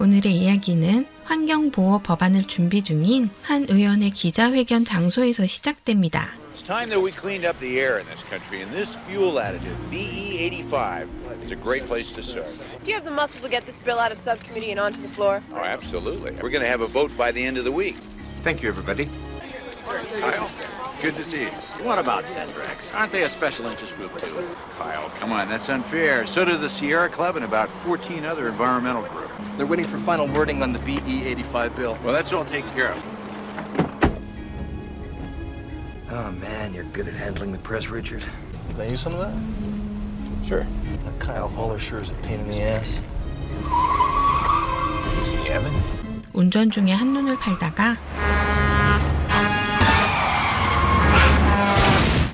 오늘의 이야기는 환경보호 법안을 준비 중인 한 의원의 기자회견 장소에서 시작됩니다. It's time that we cleaned up the air in this country, and this fuel additive, BE85, is a great place to start. Do you have the muscle to get this bill out of subcommittee and onto the floor? Oh, absolutely. We're going to have a vote by the end of the week. Thank you, everybody. Kyle, good to see you. What about Centrex? Aren't they a special interest group too? Kyle, come on, that's unfair. So do the Sierra Club and about 14 other environmental groups. They're waiting for final wording on the BE85 bill. Well, that's all taken care of. Oh man, you're good at handling the press, Richard. Can I use some of that? Sure. That Kyle Haller sure is a pain in the ass. Is he Evan? 운전 중에 한눈을 팔다가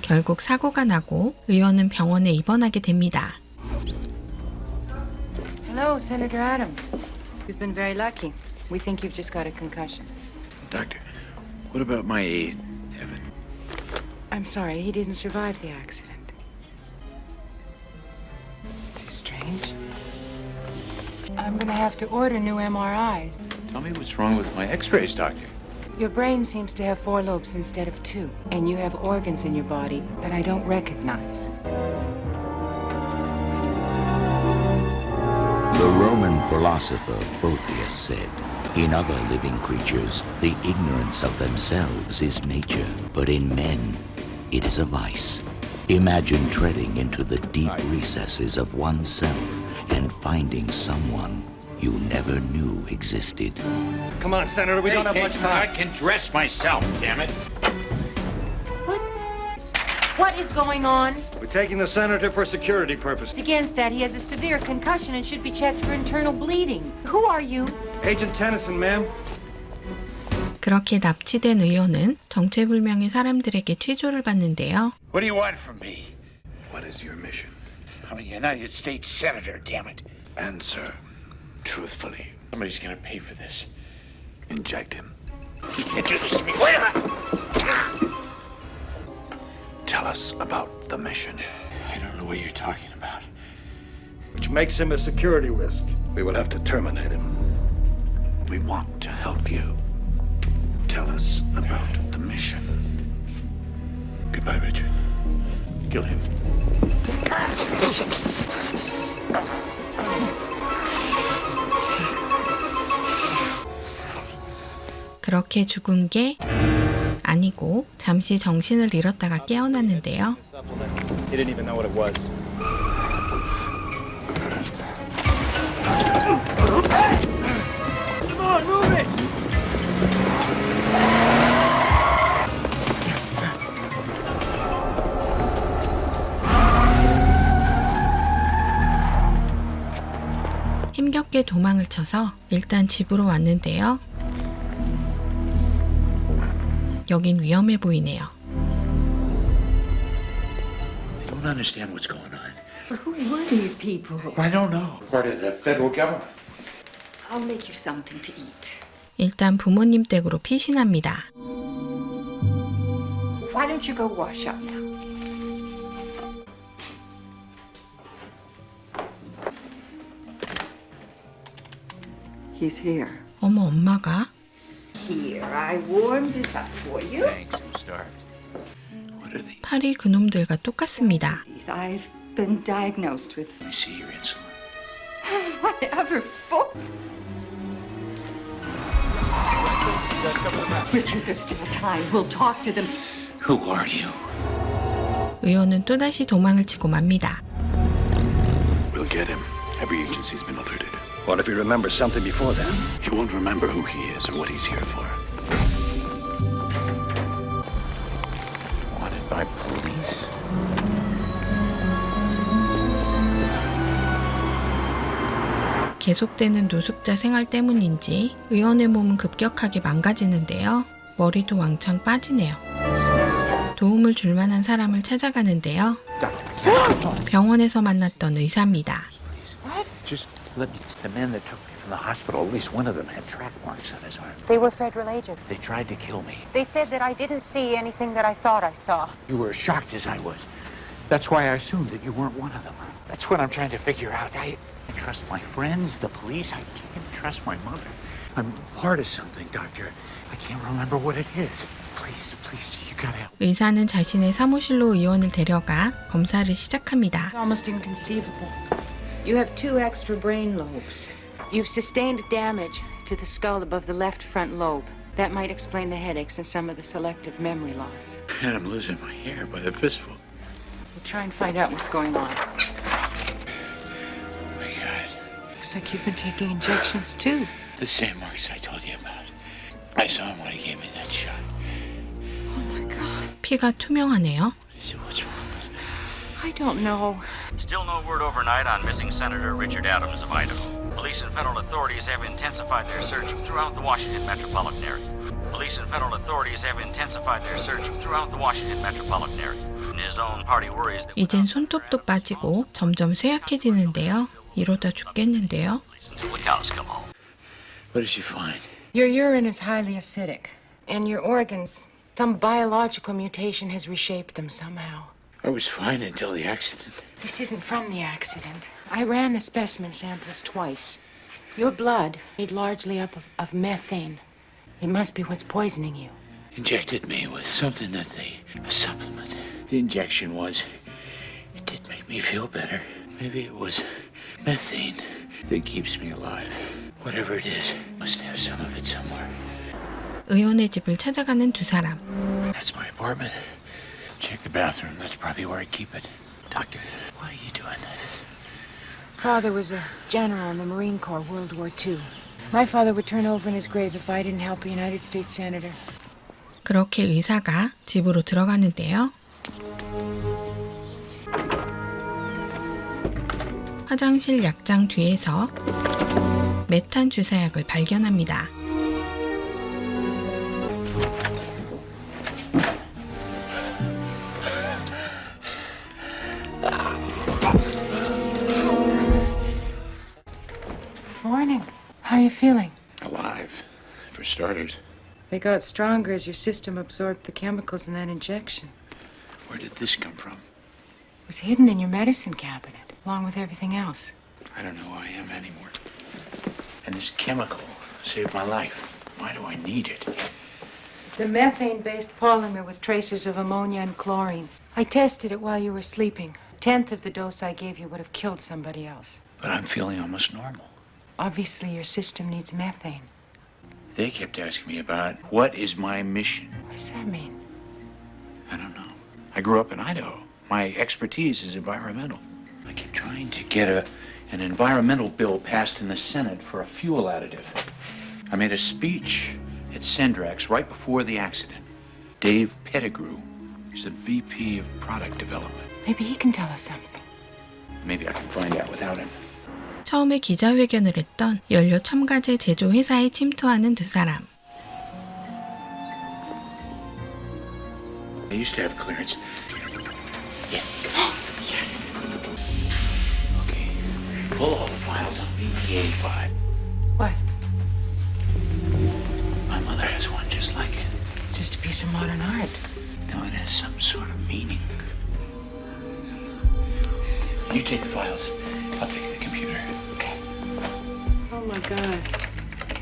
결국 사고가 나고 의원은 병원에 입원하게 됩니다. Hello, Senator Adams. You've been very lucky. We think you've just got a concussion. Doctor, what about my aide, Evan? I'm sorry, he didn't survive the accident. This is strange. I'm gonna have to order new MRIs. Tell me what's wrong with my x-rays, doctor. Your brain seems to have 4 lobes instead of 2, and you have organs in your body that I don't recognize. The Roman philosopher Boethius said, "In other living creatures, the ignorance of themselves is nature, but in men, it is a vice." Imagine treading into the deep recesses of oneself and finding someone you never knew existed. Come on, Senator, we don't have much I time. can dress myself, damn it. What is going on? We're taking the senator for security purposes. Against that, he has a severe concussion and should be checked for internal bleeding. Who are you? Agent Tennyson, ma'am. 그렇게 납치된 의원은 정체불명의 사람들에게 취조를 받는데요. What do you want from me? What is your mission? I'm a United States Senator, damn it. Answer truthfully. Somebody's going to pay for this. Inject him. You can't do this to me. Wait a minute. Tell us about the mission. I don't know what you're talking about. Which makes him a security risk. We will have to terminate him. We want to help you. Tell us about the mission. Goodbye, Richard. Kill him. 그렇게 죽은 게 아니고 잠시 정신을 잃었다가 깨어났는데요. He didn't even know what it was. Come on, move it! 힘겹게 도망을 쳐서 일단 집으로 왔는데요. 여긴 위험해 보이네요. I don't understand what's going on. Who were these people? I don't know. Part of the federal government. I'll make you something to eat. 일단 부모님 댁으로 피신합니다. Why don't you go wash up? He's here. 어머, 엄마가? Here, I warmed this up for you. Thanks, I'm starved. What are they? 팔이 그놈들과 똑같습니다. These I've been diagnosed with Let me see your insulin. whatever for. Richard, there's still time. We'll talk to them. Who are you? 의원은 또다시 도망을 치고 맙니다. We'll get him. Every agency's been alerted. What if he remembers something before that? He won't remember who he is or what he's here for. Wanted by police? 계속되는 노숙자 생활 때문인지 의원의 몸은 급격하게 망가지는데요. 머리도 왕창 빠지네요. 도움을 줄 만한 사람을 찾아가는데요. 병원에서 만났던 의사입니다. Just let me. The man that took me from the hospital, at least one of them had track marks on his arm. They were federal agents. They tried to kill me. They said that I didn't see anything that I thought I saw. You were as shocked as I was. That's why I assumed that you weren't one of them. That's what I'm trying to figure out. I trust my friends, the police. I can't trust my mother. I'm part of something, Doctor. I can't remember what it is. Please, you gotta help. 의사는 자신의 사무실로 의원을 데려가 검사를 시작합니다. It's almost inconceivable. You have 2 extra brain lobes. You've sustained damage to the skull above the left front lobe. That might explain the headaches and some of the selective memory loss. And I'm losing my hair by the fistful. We'll try and find out what's going on. Oh my God. Looks like you've been taking injections too. The same marks I told you about. I saw him when he gave me that shot. Oh my God. 피가 투명하네요. He said, what's wrong with me? I don't know. Still no word overnight on missing Senator Richard Adams of Idaho. Police and federal authorities have intensified their search throughout the Washington metropolitan area. Police and federal authorities have intensified their search throughout the Washington metropolitan area. His own party worries that 이젠 손톱도 빠지고 점점 쇠약해지는데요. 이러다 죽겠는데요. until the cows come home. What did you find? Your urine is highly acidic, and your organs, some biological mutation has reshaped them somehow. I was fine until the accident. This isn't from the accident. I ran the specimen samples twice. Your blood made largely up of methane. It must be what's poisoning you. Injected me with something that a supplement. The injection it did make me feel better. Maybe it was methane that keeps me alive. Whatever it is, must have some of it somewhere. 의원의 집을 찾아가는 두 사람. That's my apartment. Check the bathroom. That's probably where I keep it. Doctor, why are you doing this? Father was a general in the Marine Corps, World War II. My father would turn over in his grave if I didn't help a United States Senator. 그렇게 의사가 집으로 들어가는데요. 화장실 약장 뒤에서 메탄 주사약을 발견합니다. Morning. How are you feeling? Alive, for starters. They got stronger as your system absorbed the chemicals in that injection. Where did this come from? It was hidden in your medicine cabinet, along with everything else. I don't know who I am anymore. And this chemical saved my life. Why do I need it? It's a methane-based polymer with traces of ammonia and chlorine. I tested it while you were sleeping. A tenth of the dose I gave you would have killed somebody else. But I'm feeling almost normal. Obviously, your system needs methane. They kept asking me about what is my mission. What does that mean? I don't know. I grew up in Idaho. My expertise is environmental. I keep trying to get an environmental bill passed in the Senate for a fuel additive. I made a speech at Sendrax right before the accident. Dave Pettigrew is the VP of Product Development. Maybe he can tell us something. Maybe I can find out without him. 처음에 기자회견을 했던 연료 첨가제 제조 회사에 침투하는 두 사람. I used to have clearance. Yeah. Yes. Okay. Pull all the files on BB-85. What? My mother has one just like it. Just a piece of modern art. No, it has some sort of meaning. You take the files. I'll take the computer. Okay. Oh my God.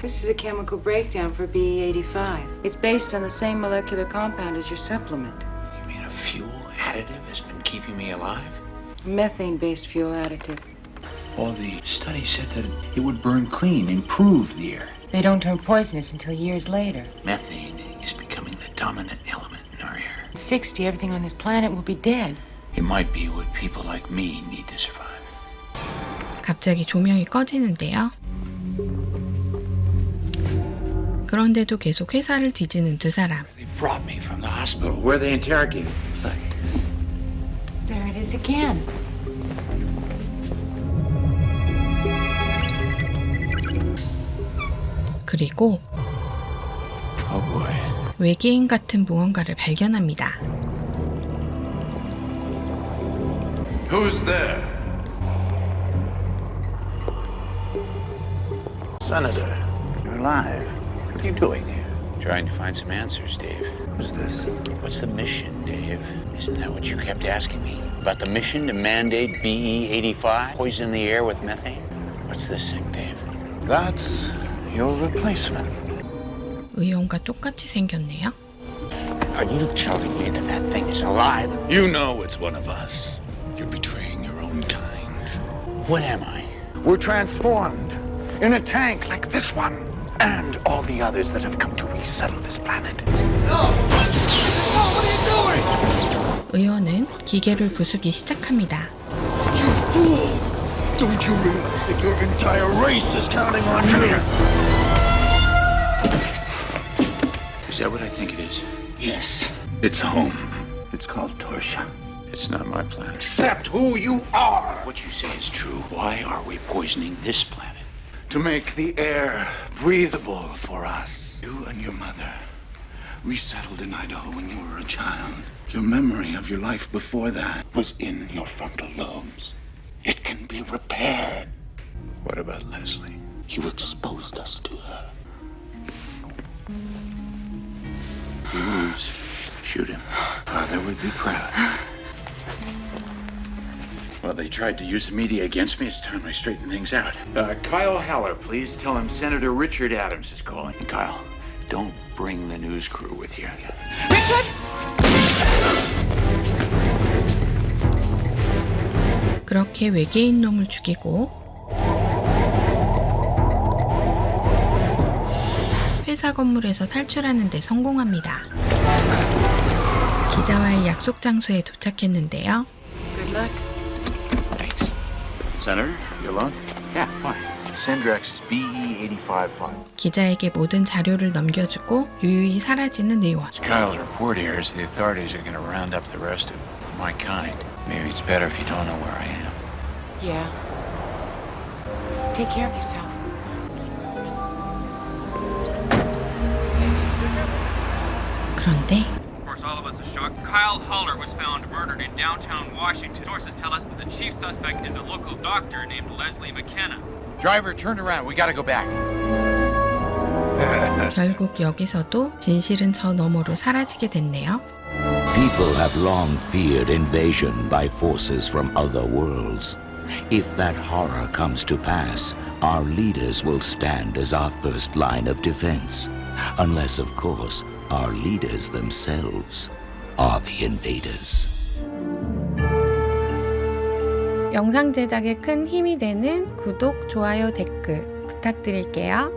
This is a chemical breakdown for BE85. It's based on the same molecular compound as your supplement. You mean a fuel additive has been keeping me alive? A methane-based fuel additive. All the studies said that it would burn clean, improve the air. They don't turn poisonous until years later. Methane is becoming the dominant element in our air. At 60, everything on this planet will be dead. It might be what people like me need to survive. 갑자기 조명이 꺼지는데요. 그런데도 계속 회사를 뒤지는 두 사람. They brought me from the hospital where they interrogated me. There it is again. 그리고 Oh boy. 외계인 같은 무언가를 발견합니다. Who's there? Senator, you're alive. What are you doing here? Trying to find some answers, Dave. Who's this? What's the mission, Dave? Isn't that what you kept asking me? About the mission to mandate BE-85? Poison the air with methane? What's this thing, Dave? That's your replacement. 의원과 똑같이 생겼네요. Are you telling me that that thing is alive? You know it's one of us. You're betraying your own kind. What am I? We're transformed in a tank like this one, and all the others that have come to resettle this planet. 의원은 기계를 부수기 시작합니다. You fool! Don't you realize that your entire race is counting on you? Is that what I think it is? Yes. It's home. It's called Torsha. It's not my planet. Accept who you are! What you say is true. Why are we poisoning this planet? To make the air breathable for us. You and your mother resettled in Idaho when you were a child. Your memory of your life before that was in your frontal lobes. It can be repaired. What about Leslie? You exposed us to her. If he moves, shoot him. Father would be proud. Well, they tried to use the media against me. It's time I straighten things out. Kyle Haller, please tell him Senator Richard Adams is calling. Kyle, don't bring the news crew with you. 그렇게 외계인 놈을 죽이고 회사 건물에서 탈출하는 데 성공합니다. 기자와의 약속 장소에 도착했는데요. Good luck. Thanks. Senator, you alone? Yeah, why? Sendrex is BE-85 file. 기자에게 모든 자료를 넘겨주고 유유히 사라지는 의원. Kyle's report here is the authorities are going to round up the rest of my kind. Maybe it's better if you don't know where I am. Yeah. Take care of yourself. 그런데 Of course, all of us are shocked. Kyle Haller was found murdered in downtown Washington. Sources tell us that the chief suspect is a local doctor named Leslie McKenna. Driver, turn around. We got to go back. 결국 여기서도 진실은 저 너머로 사라지게 됐네요. People have long feared invasion by forces from other worlds. If that horror comes to pass, our leaders will stand as our first line of defense. Unless, of course, our leaders themselves are the invaders. 영상 제작에 큰 힘이 되는 구독, 좋아요, 댓글 부탁드릴게요.